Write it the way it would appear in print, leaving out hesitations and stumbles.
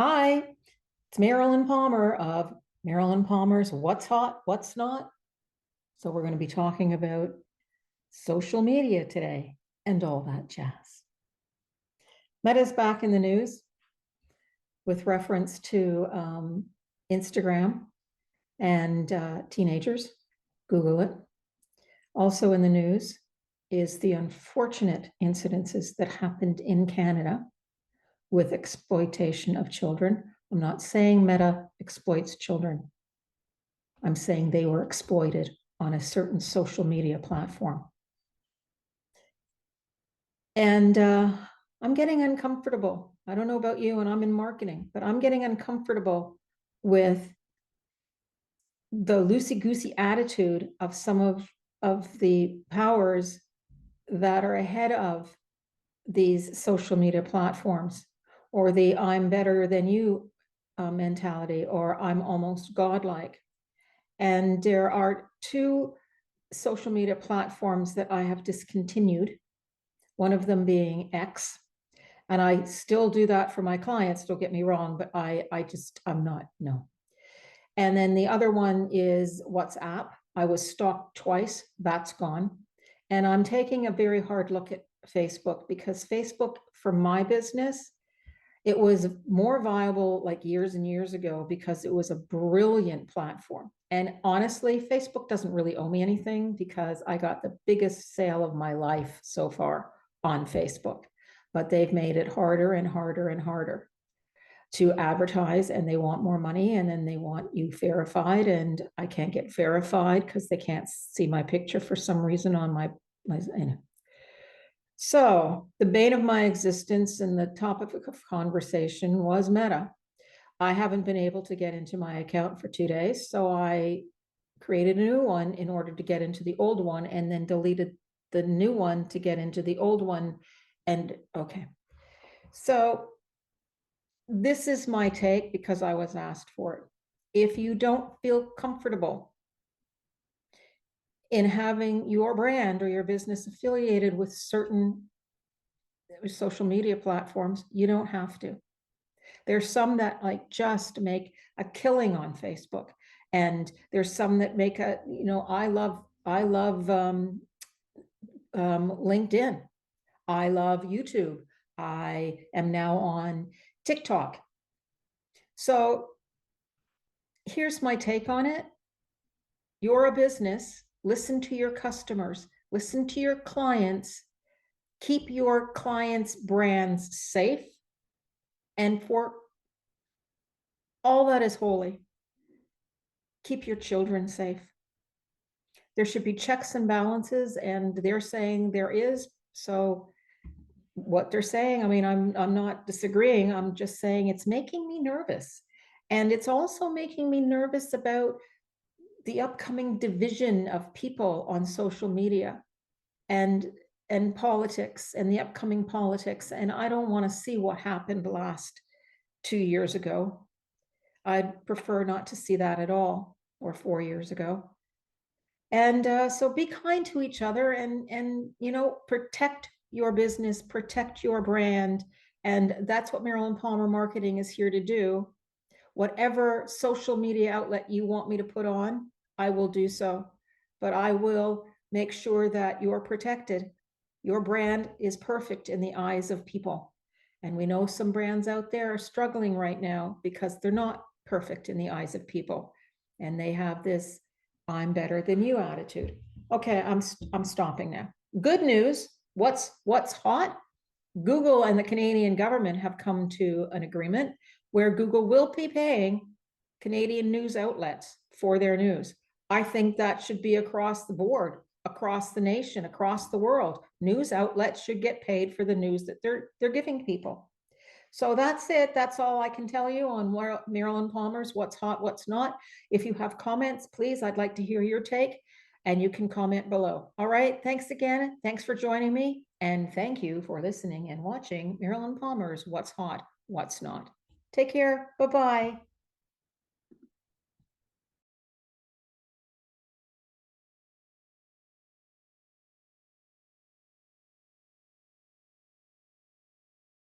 Hi, it's Marilyn Palmer of Marilyn Palmer's What's Hot, What's Not. So, we're going to be talking about social media today and all that jazz. Meta's back in the news with reference to Instagram and teenagers. Google it. Also in the news is the unfortunate incidences that happened in Canada with exploitation of children. I'm not saying Meta exploits children. I'm saying they were exploited on a certain social media platform. And I'm getting uncomfortable. I don't know about you, and I'm in marketing, but I'm getting uncomfortable with the loosey-goosey attitude of some of the powers that are ahead of these social media platforms, or the I'm better than you mentality, or I'm almost godlike. And there are two social media platforms that I have discontinued, one of them being X. And I still do that for my clients, don't get me wrong, but I'm not, no. And then the other one is WhatsApp. I was stalked twice, that's gone. And I'm taking a very hard look at Facebook, because Facebook, for my business, it was more viable like years and years ago because it was a brilliant platform. And honestly, Facebook doesn't really owe me anything because I got the biggest sale of my life so far on Facebook. But they've made it harder and harder and harder to advertise, and they want more money, and then they want you verified, and I can't get verified because they can't see my picture for some reason on my so the bane of my existence and the topic of conversation was Meta. I haven't been able to get into my account for 2 days, so I created a new one in order to get into the old one, and then deleted the new one to get into the old one. And okay, so this is my take because I was asked for it. If you don't feel comfortable in having your brand or your business affiliated with certain social media platforms, you don't have to. There's some that like just make a killing on Facebook, and there's some that make a, I love LinkedIn. I love YouTube. I am now on TikTok. So here's my take on it. You're a business. Listen to your customers. Listen to your clients. Keep your clients' brands safe. And for all that is holy, keep your children safe. There should be checks and balances, and they're saying there is. So what they're saying, I mean, I'm not disagreeing. I'm just saying it's making me nervous. And it's also making me nervous about the upcoming division of people on social media and politics and the upcoming politics. And I don't want to see what happened last 2 years ago. I'd prefer not to see that at all, or 4 years ago. And so be kind to each other, and protect your business, protect your brand. And that's what Marilyn Palmer Marketing is here to do. Whatever social media outlet you want me to put on, I will do so. But I will make sure that you're protected. Your brand is perfect in the eyes of people. And we know some brands out there are struggling right now because they're not perfect in the eyes of people. And they have this I'm better than you attitude. Okay, I'm stopping now. Good news. What's hot? Google and the Canadian government have come to an agreement where Google will be paying Canadian news outlets for their news. I think that should be across the board, across the nation, across the world. News outlets should get paid for the news that they're giving people. So that's it. That's all I can tell you on Marilyn Palmer's What's Hot, What's Not. If you have comments, please, I'd like to hear your take, and you can comment below. All right. Thanks again. Thanks for joining me. And thank you for listening and watching Marilyn Palmer's What's Hot, What's Not. Take care. Bye-bye.